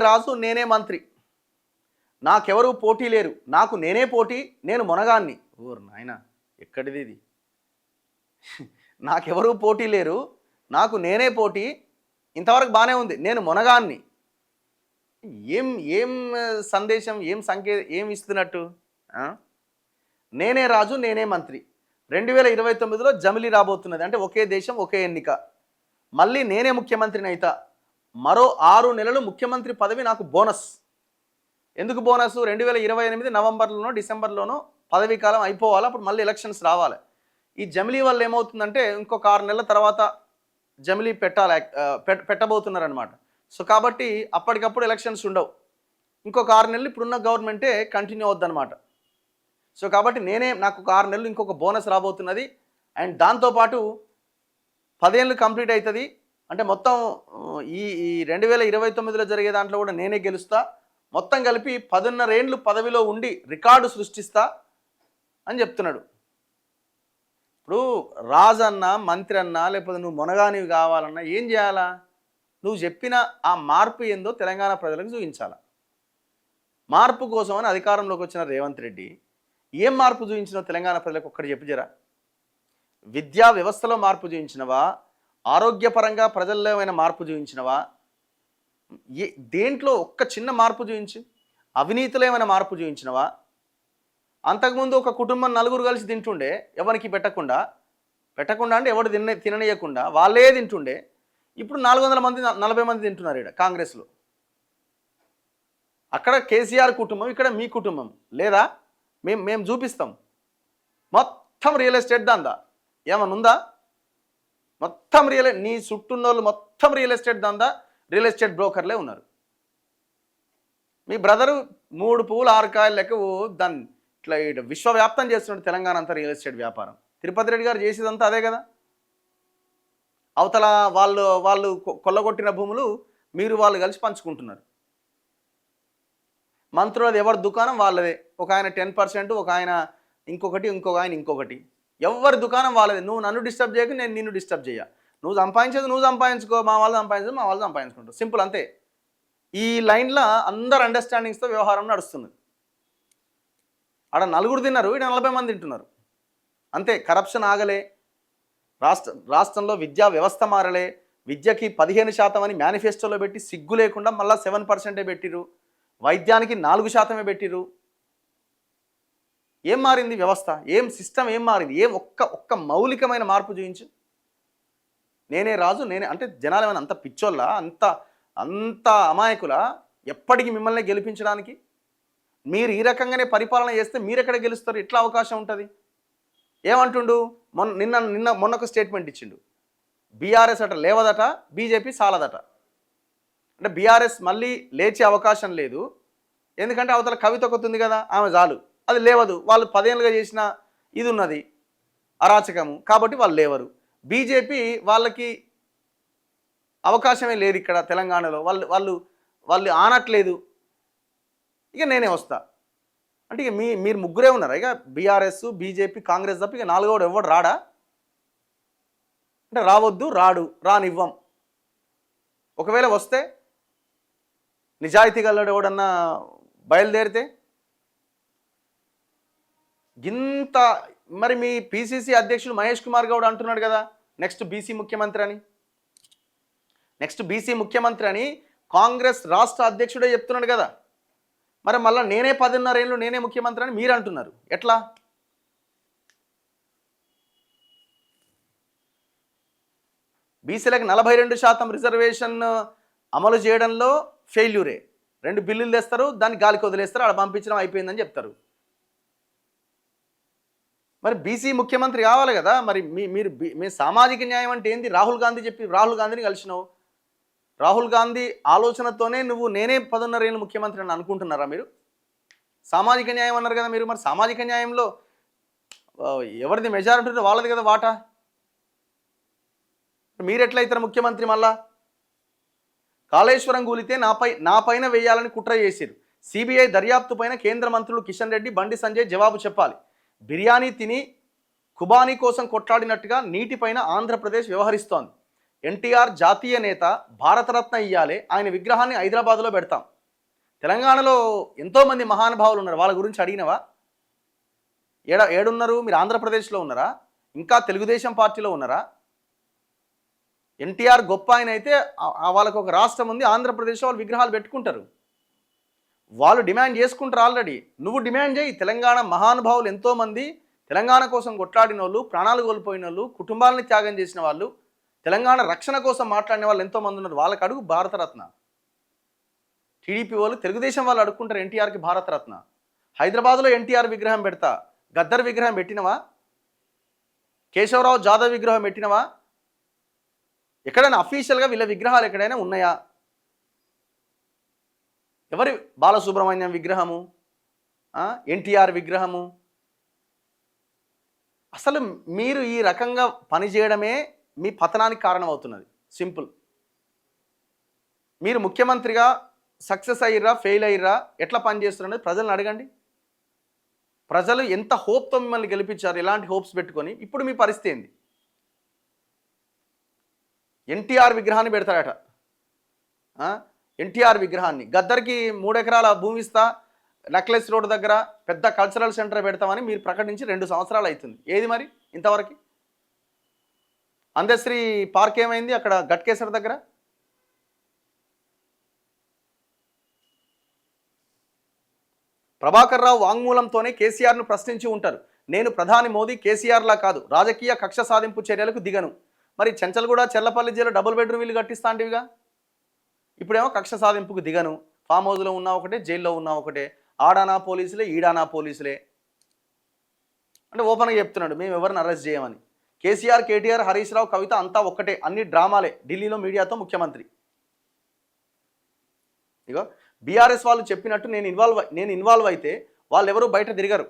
రాజు నేనే మంత్రి, నాకెవరూ పోటీ లేరు, నాకు నేనే పోటీ, నేను మొనగాన్ని. ఓరు నాయన, ఎక్కడిది ఇది? నాకెవరూ పోటీ లేరు, నాకు నేనే పోటీ, ఇంతవరకు బాగానే ఉంది, నేను మొనగాన్ని. ఏం ఏం సందేశం, ఏం ఇస్తున్నట్టు? నేనే రాజు నేనే మంత్రి. 2029లో జమిలీ రాబోతున్నది, అంటే ఒకే దేశం ఒకే ఎన్నిక. మళ్ళీ నేనే ముఖ్యమంత్రిని అయితా, మరో 6 నెలలు ముఖ్యమంత్రి పదవి నాకు బోనస్. ఎందుకు బోనస్? 2028 నవంబర్లోనో డిసెంబర్లోనో పదవీ కాలం అయిపోవాలి, అప్పుడు మళ్ళీ ఎలక్షన్స్ రావాలి. ఈ జమిలీ వల్ల ఏమవుతుందంటే ఇంకొక 6 నెలల తర్వాత జమిలీ పెట్టబోతున్నారనమాట. సో కాబట్టి అప్పటికప్పుడు ఎలక్షన్స్ ఉండవు, ఇంకొక 6 నెలలు ఇప్పుడున్న గవర్నమెంటే కంటిన్యూ అవుద్దనమాట. సో కాబట్టి నాకు ఒక 6 నెలలు ఇంకొక బోనస్ రాబోతున్నది. అండ్ దాంతోపాటు 10 ఏళ్ళు కంప్లీట్ అవుతుంది, అంటే మొత్తం ఈ 2029లో జరిగే దాంట్లో కూడా నేనే గెలుస్తా, మొత్తం కలిపి 10.5 ఏళ్ళు పదవిలో ఉండి రికార్డు సృష్టిస్తా అని చెప్తున్నాడు. ఇప్పుడు రాజన్నా మంత్రి అన్నా లేకపోతే నువ్వు మొనగానివి కావాలన్నా ఏం చేయాలా? నువ్వు చెప్పిన ఆ మార్పు ఏందో తెలంగాణ ప్రజలకు చూపించాలా. మార్పు కోసం అని అధికారంలోకి వచ్చిన రేవంత్ రెడ్డి ఏం మార్పు చూపించినావు తెలంగాణ ప్రజలకు ఒక్కటి చెప్పు జరా. విద్యా వ్యవస్థలో మార్పు చూపించినవా? ఆరోగ్యపరంగా ప్రజల్లో ఏమైనా మార్పు చూపించినవా? దేంట్లో ఒక్క చిన్న మార్పు చూపించి? అవినీతిలో ఏమైనా మార్పు చూపించినవా? అంతకుముందు ఒక కుటుంబం 4 కలిసి తింటుండే, ఎవరికి పెట్టకుండా అంటే ఎవరు తిననీయకుండా వాళ్ళే తింటుండే. ఇప్పుడు 400 మంది 40 మంది తింటున్నారు ఇక్కడ కాంగ్రెస్లో. అక్కడ కేసీఆర్ కుటుంబం, ఇక్కడ మీ కుటుంబం లేదా? మేము చూపిస్తాం. మొత్తం రియల్ ఎస్టేట్ దందా ఏమన్నా ఉందా? మొత్తం నీ చుట్టూన్న వాళ్ళు మొత్తం రియల్ ఎస్టేట్ దందా, రియల్ ఎస్టేట్ బ్రోకర్లే ఉన్నారు. మీ బ్రదరు 3 పువ్వులు 6 కాయలు లెక్క దాన్ని ఇట్లా విశ్వవ్యాప్తం చేస్తున్నాడు తెలంగాణ అంతా రియల్ ఎస్టేట్ వ్యాపారం. తిరుపతి రెడ్డి గారు చేసేదంతా అదే కదా. అవతల వాళ్ళు కొల్లగొట్టిన భూములు వాళ్ళు కలిసి పంచుకుంటున్నారు. మంత్రులది ఎవరి దుకాణం వాళ్ళదే. ఒక ఆయన 10%, ఒక ఆయన ఇంకొక ఆయన ఇంకొకటి. ఎవరి దుకాణం వాళ్ళదే. నువ్వు నన్ను డిస్టర్బ్ చేయక నేను నిన్ను డిస్టర్బ్ చేయ. నువ్వు సంపాదించేది నువ్వు సంపాదించుకో, మా వాళ్ళు సంపాదించేది మా వాళ్ళు సంపాదించుకుంటారు. సింపుల్ అంతే. ఈ లైన్లో అందరు అండర్స్టాండింగ్స్తో వ్యవహారం నడుస్తున్నది. ఆడ 4 తిన్నారు, ఇక్కడ 40 మంది తింటున్నారు. అంతే. కరప్షన్ ఆగలే. రాష్ట్రంలో విద్యా వ్యవస్థ మారలే. విద్యకి 15% అని మేనిఫెస్టోలో పెట్టి సిగ్గు లేకుండా మళ్ళీ 7% పెట్టిరు. వైద్యానికి 4% పెట్టిరు. ఏం మారింది వ్యవస్థ? సిస్టమ్ ఏం మారింది? ఒక్క మౌలికమైన మార్పు చూపించు. నేనే రాజు నేనే అంటే జనాలు ఏమైనా అంత పిచ్చోళ్ళ, అంత అమాయకుల ఎప్పటికీ మిమ్మల్ని గెలిపించడానికి? మీరు ఈ రకంగానే పరిపాలన చేస్తే మీరెక్కడ గెలుస్తారు? ఎట్లా అవకాశం ఉంటుంది? ఏమంటుండు? మొన్న ఒక స్టేట్మెంట్ ఇచ్చిండు. బీఆర్ఎస్ అట లేవదట, బీజేపీ సాలదట. అంటే బీఆర్ఎస్ మళ్ళీ లేచే అవకాశం లేదు, ఎందుకంటే అవతల కవిత ఒకతుంది కదా, ఆమె చాలు, అది లేవదు. వాళ్ళు 10 ఏళ్ళుగా చేసిన ఇది ఉన్నది అరాచకము, కాబట్టి వాళ్ళు లేవరు. బీజేపీ వాళ్ళకి అవకాశమే లేదు ఇక్కడ తెలంగాణలో, వాళ్ళు ఆనట్లేదు, ఇక నేనే వస్తా అంటే ఇక మీరు ముగ్గురే ఉన్నారా? ఇక బీఆర్ఎస్, బీజేపీ, కాంగ్రెస్ తప్ప ఇక 4వ ఎవడు రాడా? అంటే రావద్దు, రానివ్వం. ఒకవేళ వస్తే నిజాయితీ గల్లడు ఎవడన్నా బయలుదేరితే ఇంత మరి మీ పిసిసి అధ్యక్షుడు మహేష్ కుమార్ గౌడ్ అంటున్నాడు కదా నెక్స్ట్ బీసీ ముఖ్యమంత్రి అని కాంగ్రెస్ రాష్ట్ర అధ్యక్షుడే చెప్తున్నాడు కదా. మరి మళ్ళీ నేనే 10.5 ఏళ్ళు నేనే ముఖ్యమంత్రి అని మీరు అంటున్నారు. ఎట్లా? బీసీలకు 42% రిజర్వేషన్ అమలు చేయడంలో ఫెయిల్యూరే. 2 బిల్లులు తెస్తారు, దాన్ని గాలికి వదిలేస్తారు, అక్కడ పంపించడం అయిపోయిందని చెప్తారు. మరి బీసీ ముఖ్యమంత్రి కావాలి కదా. మరి మీ సామాజిక న్యాయం అంటే ఏంది? రాహుల్ గాంధీని కలిసినావు. రాహుల్ గాంధీ ఆలోచనతోనే నువ్వు నేనే 10.5 ఏళ్ళు ముఖ్యమంత్రి అని అనుకుంటున్నారా మీరు? సామాజిక న్యాయం అన్నారు కదా మీరు. మరి సామాజిక న్యాయంలో ఎవరిది మెజారిటీ ఉంటే వాళ్ళది కదా వాటా. మీరు ఎట్లయితారు ముఖ్యమంత్రి? మళ్ళా కాళేశ్వరం కూలితే నాపైన వేయాలని కుట్ర చేశారు. సిబిఐ దర్యాప్తు పైన కేంద్ర మంత్రులు కిషన్ రెడ్డి, బండి సంజయ్ జవాబు చెప్పాలి. బిర్యానీ తిని కుబానీ కోసం కొట్లాడినట్టుగా నీటిపైన ఆంధ్రప్రదేశ్ వ్యవహరిస్తోంది. ఎన్టీఆర్ జాతీయ నేత, భారతరత్న ఇయ్యాలే, ఆయన విగ్రహాన్ని హైదరాబాద్లో పెడతాం. తెలంగాణలో ఎంతోమంది మహానుభావులు ఉన్నారు, వాళ్ళ గురించి అడిగినవా? ఏడున్నారు? మీరు ఆంధ్రప్రదేశ్లో ఉన్నారా? ఇంకా తెలుగుదేశం పార్టీలో ఉన్నారా? ఎన్టీఆర్ గొప్ప ఆయన అయితే వాళ్ళకు ఒక రాష్ట్రం ఉంది, ఆంధ్రప్రదేశ్లో వాళ్ళు విగ్రహాలు పెట్టుకుంటారు, వాళ్ళు డిమాండ్ చేసుకుంటారు ఆల్రెడీ. నువ్వు డిమాండ్ చేయి. తెలంగాణ మహానుభావులు ఎంతోమంది తెలంగాణ కోసం కొట్లాడిన వాళ్ళు, ప్రాణాలు కోల్పోయిన వాళ్ళు, కుటుంబాలని త్యాగం చేసిన వాళ్ళు, తెలంగాణ రక్షణ కోసం మాట్లాడిన వాళ్ళు ఎంతోమంది ఉన్నారు. వాళ్ళకి అడుగు భారతరత్న. టీడీపీ వాళ్ళు, తెలుగుదేశం వాళ్ళు అడుక్కుంటారు ఎన్టీఆర్కి భారతరత్న. హైదరాబాద్లో ఎన్టీఆర్ విగ్రహం పెడతా, గద్దర్ విగ్రహం పెట్టినవా? కేశవరావు జాదవ్ విగ్రహం పెట్టినవా? ఎక్కడైనా అఫీషియల్గా వీళ్ళ విగ్రహాలు ఎక్కడైనా ఉన్నాయా? ఎవరి? బాలసుబ్రహ్మణ్యం విగ్రహము, ఎన్టీఆర్ విగ్రహము. అసలు మీరు ఈ రకంగా పనిచేయడమే మీ పతనానికి కారణమవుతున్నది. సింపుల్. మీరు ముఖ్యమంత్రిగా సక్సెస్ అయ్యిర్రా, ఫెయిల్ అయ్యిర్రా, ఎట్లా పనిచేస్తున్నారనేది ప్రజలను అడగండి. ప్రజలు ఎంత హోప్తో మిమ్మల్ని గెలిపించారు, ఎలాంటి హోప్స్ పెట్టుకొని. ఇప్పుడు మీ పరిస్థితి ఏంది? ఎన్టీఆర్ విగ్రహాన్ని పెడతారట. ఎన్టీఆర్ విగ్రహాన్ని, గద్దర్కి 3 ఎకరాల భూమి ఇస్తా, నెక్లెస్ రోడ్ దగ్గర పెద్ద కల్చరల్ సెంటర్ పెడతామని మీరు ప్రకటించి 2 సంవత్సరాలు అవుతుంది. ఏది మరి ఇంతవరకు? అందశ్రీ పార్క్ ఏమైంది అక్కడ గట్కేసర్ దగ్గర? ప్రభాకర్ రావు వాంగ్మూలంతోనే కేసీఆర్ను ప్రశ్నించి ఉంటారు. నేను ప్రధాని మోదీ కేసీఆర్లా కాదు, రాజకీయ కక్ష సాధింపు చర్యలకు దిగను. మరి చెంచల్గూడ చెర్లపల్లి జిల్లా డబుల్ బెడ్రూమ్ ఇల్లు కట్టిస్తా అంటివిగా, ఇప్పుడేమో కక్ష సాధింపుకు దిగను. ఫామ్ హౌస్లో ఉన్నా ఒకటే, జైల్లో ఉన్నా ఒకటే, ఆడానా పోలీసులే, ఈడానా పోలీసులే అంటే ఓపెన్గా చెప్తున్నాడు, మేము ఎవరిని అరెస్ట్ చేయమని. కేసీఆర్, కేటీఆర్, హరీష్ రావు, కవిత అంతా ఒక్కటే, అన్ని డ్రామాలే. ఢిల్లీలో మీడియాతో ముఖ్యమంత్రి. ఇగో బీఆర్ఎస్ వాళ్ళు చెప్పినట్టు నేను ఇన్వాల్వ్ అయితే వాళ్ళు ఎవరు బయట తిరగరు.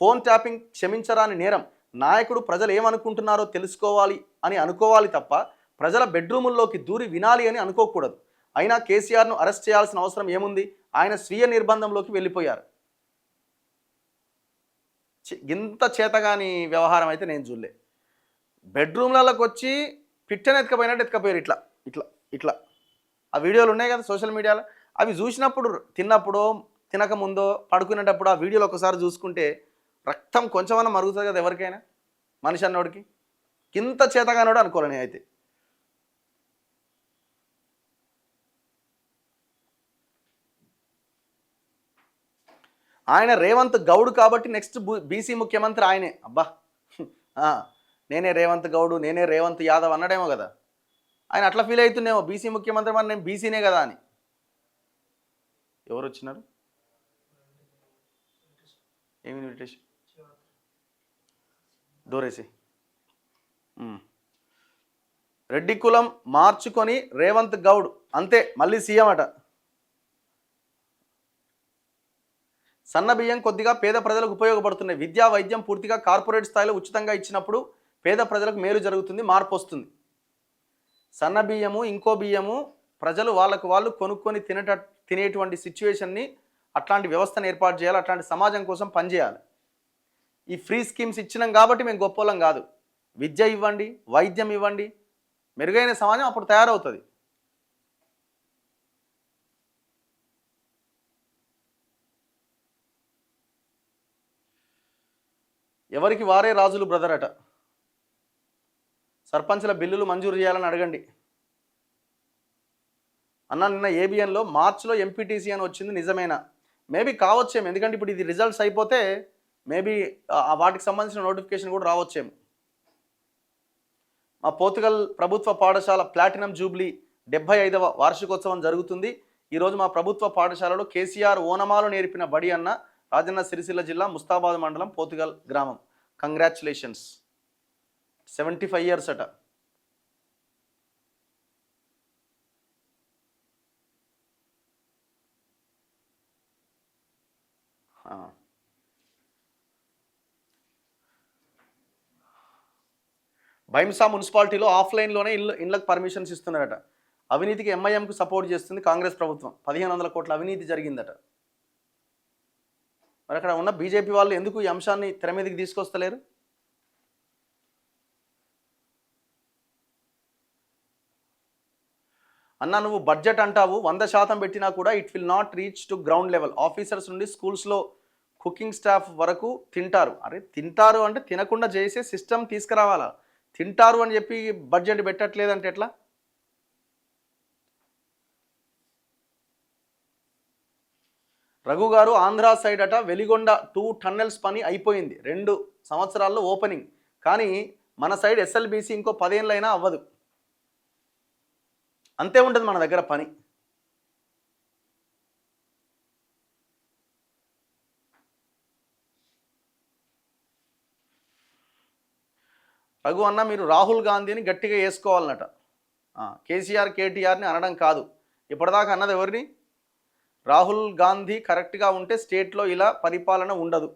ఫోన్ ట్యాపింగ్ క్షమించరాని నేరం. నాయకుడు ప్రజలు ఏమనుకుంటున్నారో తెలుసుకోవాలి అని అనుకోవాలి తప్ప ప్రజల బెడ్రూముల్లోకి దూరి వినాలి అని అనుకోకూడదు. అయినా కేసీఆర్ను అరెస్ట్ చేయాల్సిన అవసరం ఏముంది? ఆయన స్వీయ నిర్బంధంలోకి వెళ్ళిపోయారు. ఇంత చేతగాని వ్యవహారం అయితే నేను చూడలే. బెడ్రూమ్లలోకి వచ్చి పిట్టని ఎత్తుకపోయినట్టు ఎత్తుకపోయారు, ఇట్లా ఇట్లా ఇట్లా. ఆ వీడియోలు ఉన్నాయి కదా సోషల్ మీడియాలో, అవి చూసినప్పుడు, తిన్నప్పుడో తినకముందో పడుకునేటప్పుడు ఆ వీడియోలు ఒకసారి చూసుకుంటే రక్తం కొంచెమన్నా మరుగుతుంది కదా ఎవరికైనా, మనిషి అన్నోడికి. ఇంత చేతగానోడు అనుకోలేని అయితే. ఆయన రేవంత్ గౌడ్ కాబట్టి నెక్స్ట్ బీసీ ముఖ్యమంత్రి ఆయనే. అబ్బా, నేనే రేవంత్ గౌడు, నేనే రేవంత్ యాదవ్ అన్నాడేమో కదా. ఆయన అట్లా ఫీల్ అవుతుండేమో, బీసీ ముఖ్యమంత్రి మరి నేను బీసీనే కదా అని. ఎవరు వచ్చినారు? ఏమి ఇన్విటేషన్? డోరేసి. రెడ్డి కులం మార్చుకొని రేవంత్ గౌడ్ అంతే, మళ్ళీ సీఎం అట. సన్న బియ్యం కొద్దిగా పేద ప్రజలకు ఉపయోగపడుతున్నాయి. విద్యా వైద్యం పూర్తిగా కార్పొరేట్ స్థాయిలో ఉచితంగా ఇచ్చినప్పుడు పేద ప్రజలకు మేలు జరుగుతుంది, మార్పు వస్తుంది. సన్న బియ్యము, ఇంకో బియ్యము ప్రజలు వాళ్ళకు వాళ్ళు కొనుక్కొని తినేటువంటి సిచ్యువేషన్ని, అట్లాంటి వ్యవస్థను ఏర్పాటు చేయాలి. అట్లాంటి సమాజం కోసం పనిచేయాలి. ఈ ఫ్రీ స్కీమ్స్ ఇచ్చినాం కాబట్టి మేము గొప్పలం కాదు. విద్య ఇవ్వండి, వైద్యం ఇవ్వండి, మెరుగైన సమాజం అప్పుడు తయారవుతుంది. ఎవరికి వారే రాజులు బ్రదర్ అట. సర్పంచ్ల బిల్లులు మంజూరు చేయాలని అడగండి అన్న. నిన్న ఏబిఎన్లో మార్చిలో ఎంపీటీసీ అని వచ్చింది, నిజమేనా? మేబీ కావచ్చేమో, ఎందుకంటే ఇప్పుడు ఇది రిజల్ట్స్ అయిపోతే మేబీ వాటికి సంబంధించిన నోటిఫికేషన్ కూడా రావచ్చేమో. మా పోర్చుగల్ ప్రభుత్వ పాఠశాల ప్లాటినం జూబ్లీ 75వ వార్షికోత్సవం జరుగుతుంది. ఈరోజు మా ప్రభుత్వ పాఠశాలలో కేసీఆర్ ఓనమాలు నేర్పిన బడి అన్న రాజన్న సిరిసిల్ల జిల్లా ముస్తాబాద్ మండలం పోర్చుగల్ గ్రామం. కంగ్రాచులేషన్స్, 75 years అట. భైంసా మున్సిపాలిటీలో ఆఫ్లైన్లోనే ఇళ్ళకు పర్మిషన్స్ ఇస్తున్నారట. అవినీతికి ఎంఐఎంకు సపోర్ట్ చేస్తుంది కాంగ్రెస్ ప్రభుత్వం. 1500 కోట్ల అవినీతి జరిగిందట. మరి అక్కడ ఉన్న బీజేపీ వాళ్ళు ఎందుకు ఈ అంశాన్ని తెర మీదకి తీసుకొస్తలేరు? అన్న నువ్వు బడ్జెట్ అంటావు 100% పెట్టినా కూడా it will not reach to ground level. Officers నుండి స్కూల్స్లో కుకింగ్ స్టాఫ్ వరకు తింటారు. అరే తింటారు అంటే తినకుండా చేసే సిస్టమ్ తీసుకురావాలా. తింటారు అని చెప్పి బడ్జెట్ పెట్టట్లేదంటే ఎట్లా? రఘు గారు ఆంధ్ర సైడ్ అట వెలిగొండ 2 టన్నెల్స్ పని అయిపోయింది, 2 సంవత్సరాల్లో ఓపెనింగ్. కానీ మన సైడ్ ఎస్ఎల్బీసీ ఇంకో 10 ఏళ్ళైనా అవ్వదు. అంతే ఉంటుంది మన దగ్గర పని. రఘు అన్న మీరు రాహుల్ గాంధీని గట్టిగా వేసుకోవాలన్నట. కేసీఆర్ కేటీఆర్ని అనడం కాదు. ఇప్పటిదాకా అన్నది ఎవరిని? రాహుల్ గాంధీ కరెక్ట్గా ఉంటే స్టేట్లో ఇలా పరిపాలన ఉండదు.